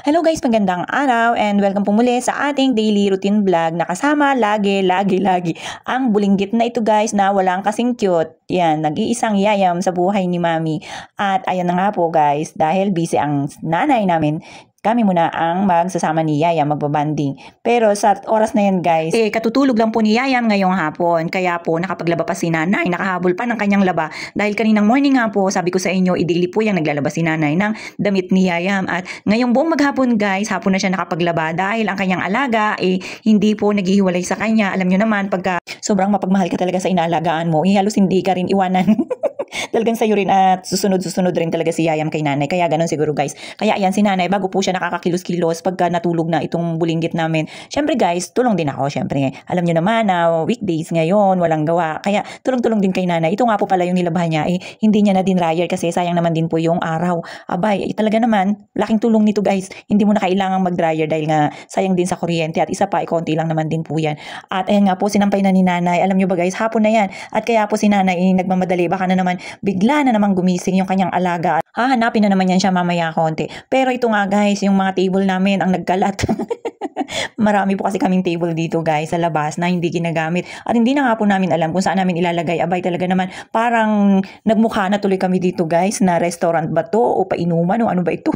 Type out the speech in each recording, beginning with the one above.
Hello guys, magandang araw and welcome po muli sa ating daily routine vlog na kasama lagi ang bulinggit na ito guys na walang kasing cute. Yan, nag-iisang yayam sa buhay ni Mami. At ayan na nga po guys, dahil busy ang nanay namin, kami muna ang magsasama ni Yayam, magbabanding. Pero sa oras na yan guys, katutulog lang po ni Yayam ngayong hapon. Kaya po nakapaglaba pa si nanay, nakahabol pa ng kanyang laba. Dahil kaninang morning nga po, sabi ko sa inyo, daily po yung naglalaba si nanay ng damit ni Yayam. At ngayong buong maghapon guys, hapon na siya nakapaglaba dahil ang kanyang alaga hindi po naghihiwalay sa kanya. Alam nyo naman, pagka sobrang mapagmahal ka talaga sa inaalagaan mo, halos hindi ka rin iwanan. Talagang sa'yo rin at susunod rin talaga si Yayam kay nanay. Kaya ganun siguro guys. Kaya ayan si nanay, bago po siya nakakakilos-kilos pagka natulog na itong bulinggit namin. Syempre guys, tulong din ako. Syempre, alam nyo naman na weekdays ngayon, walang gawa. Kaya tulong-tulong din kay nanay. Ito nga po pala yung nilabahan niya. Hindi niya na din dryer kasi sayang naman din po yung araw. Abay, talaga naman, laking tulong nito guys. Hindi mo na kailangang mag-dryer dahil nga sayang din sa kuryente. At isa pa, konti lang naman din po yan. At ayan nga po, sinampay na ni nanay. Alam nyo ba guys, hapon na yan. At kaya po si nanay nagmamadali. Baka na naman bigla na namang gumising yung kanyang alaga. Hahanapin na naman yan siya mamaya konti. Pero ito nga guys, yung mga table namin ang nagkalat. Marami po kasi kaming table dito guys sa labas na hindi ginagamit. At hindi na nga po namin alam kung saan namin ilalagay. Abay talaga naman parang nagmukha na tuloy kami dito guys na restaurant ba to o painuman o ano ba ito.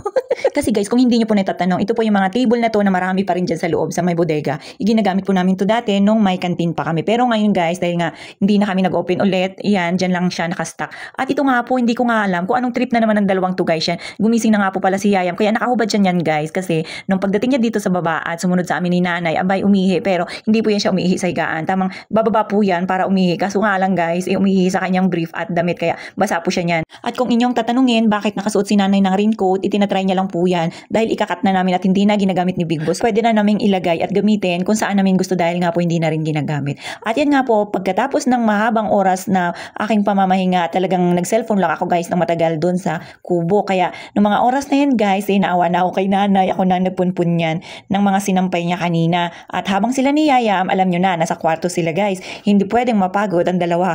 Kasi guys kung hindi nyo po natatanong, ito po yung mga table na to na marami pa rin dyan sa loob sa may bodega. Ginagamit po namin to dati nung may canteen pa kami. Pero ngayon guys dahil nga hindi na kami nag-open ulit, yan dyan lang siya nakastock. At ito nga po hindi ko nga alam kung anong trip na naman ng dalawang to guys yan. Gumising na nga po pala si Yayam kaya nakahubad siya yan guys kasi nung pagdating niya dito sa baba at sumunod sa amin ni nanay, abay umihi pero hindi po yan siya umihi sa higaan. Tamang bababa po yan para umihi. Kaso nga lang guys, umihi sa kanyang brief at damit kaya basa po siya niyan. At kung inyong tatanungin bakit nakasuot si nanay ng raincoat, itinatry niya lang po yan dahil ikakat na namin at hindi na ginagamit ni Big Boss. Pwede na naming ilagay at gamitin kung saan namin gusto dahil nga po hindi na rin ginagamit. At yan nga po, pagkatapos ng mahabang oras na aking pamamahinga, talagang nag-cellphone lang ako guys ng matagal doon sa kubo. Kaya nung mga oras na yan guys, naawa na ako kay nanay. Ako na nagpunpun yan ng mga sinampay niya kanina. At habang sila ni Yayam, alam nyo na, nasa kwarto sila guys. Hindi pwedeng mapagod ang dalawa.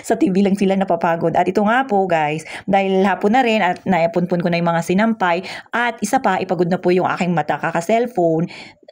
Sa TV lang sila napapagod. At ito nga po guys, dahil hapon na rin at naipunpun ko na yung mga sinampay. At isa pa, ipagod na po yung aking mata kaka-cellphone.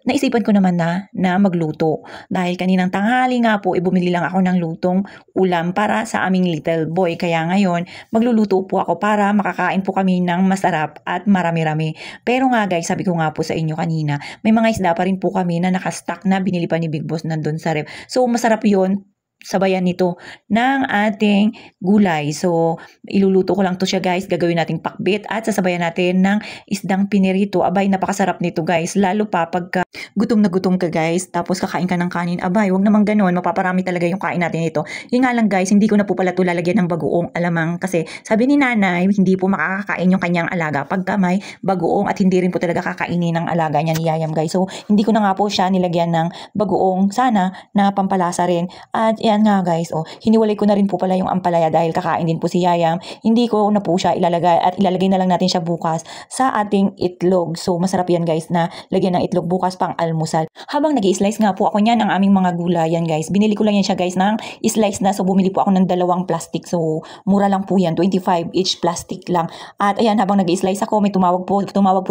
Naisipan ko naman na magluto. Dahil kaninang tanghali nga po, bumili lang ako ng lutong ulam para sa aming little boy. Kaya ngayon, magluluto po ako para makakain po kami ng masarap at marami-rami. Pero nga guys, sabi ko nga po sa inyo kanina, may mga isda pa rin po kami na nakastock na binili pa ni Big Boss nandun sa ref. So masarap yun. Sabayan nito ng ating gulay. So, iluluto ko lang to siya guys. Gagawin nating pakbit at sasabayan natin ng isdang pinirito. Abay, napakasarap nito guys. Lalo pa pagka gutom na gutom ka guys. Tapos kakain ka ng kanin. Abay, wag naman ganun. Mapaparami talaga yung kain natin ito. Yung nga lang guys, hindi ko na po pala ito lalagyan ng bagoong alamang. Kasi sabi ni nanay, hindi po makakakain yung kanyang alaga pagka may bagoong at hindi rin po talaga kakainin ng alaga niya ni Yayam guys. So, hindi ko na nga po siya nilagyan ng bagoong sana na pampalasa rin. At yan nga guys, hiniwalay ko na rin po pala yung ampalaya dahil kakain din po si Yayam. Hindi ko na po siya ilalagay at ilalagay na lang natin siya bukas sa ating itlog. So masarap yan guys na lagyan ng itlog bukas pang almusal. Habang nag-i-slice nga po ako niyan ng aming mga gulayan guys. Binili ko lang yan siya guys ng slice na. So bumili po ako ng 2 plastic. So mura lang po yan, 25 each plastic lang. At ayan, habang nag-i-slice ako, may tumawag po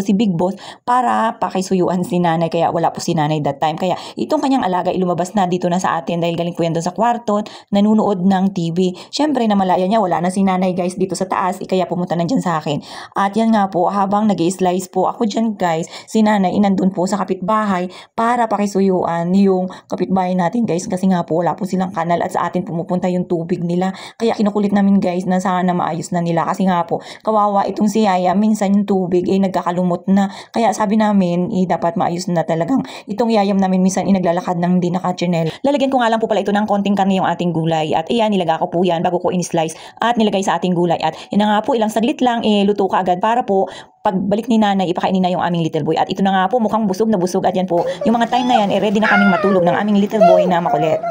si Big Boss para pakisuyuan si nanay. Kaya wala po si nanay that time. Kaya itong kanyang alaga ilumabas na dito na sa atin dahil galing po yan doon sa kwarto, nanunood ng TV. Syempre na malaya niya, wala na si nanay guys dito sa taas, kaya pumunta na dyan sa akin. At yan nga po, habang nag-i-slice po ako dyan guys, si nanay inandun po sa kapitbahay para pakisuyuan yung kapitbahay natin guys, kasi nga po wala po silang kanal at sa atin pumupunta yung tubig nila. Kaya kinukulit namin guys na sana maayos na nila kasi nga po, kawawa itong si Yaya, minsan yung tubig nagkakalumot na. Kaya sabi namin, dapat maayos na talagang itong Yayam namin minsan naglalakad ng hindi naka-chanel. Lalagyan ko nga lang po pala ito ng konting karne yung ating gulay. At iyan, nilaga ko po yan bago ko in-slice at nilagay sa ating gulay. At yun na nga po, ilang saglit lang, luto ka agad para po pagbalik ni nanay, ipakainin na yung aming little boy. At ito na nga po, mukhang busog na busog. At yan po, yung mga time na yan, ready na kaming matulog ng aming little boy na makulit.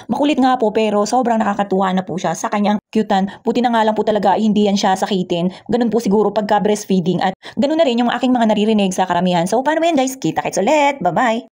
Makulit nga po pero sobrang nakakatuwa na po siya sa kanyang cutean. Buti na nga lang po talaga hindi yan siya sakitin. Ganun po siguro pagka breastfeeding at ganun na rin yung aking mga naririnig sa karamihan. So paano ba yan guys? Kita-kits ulit. Bye-bye!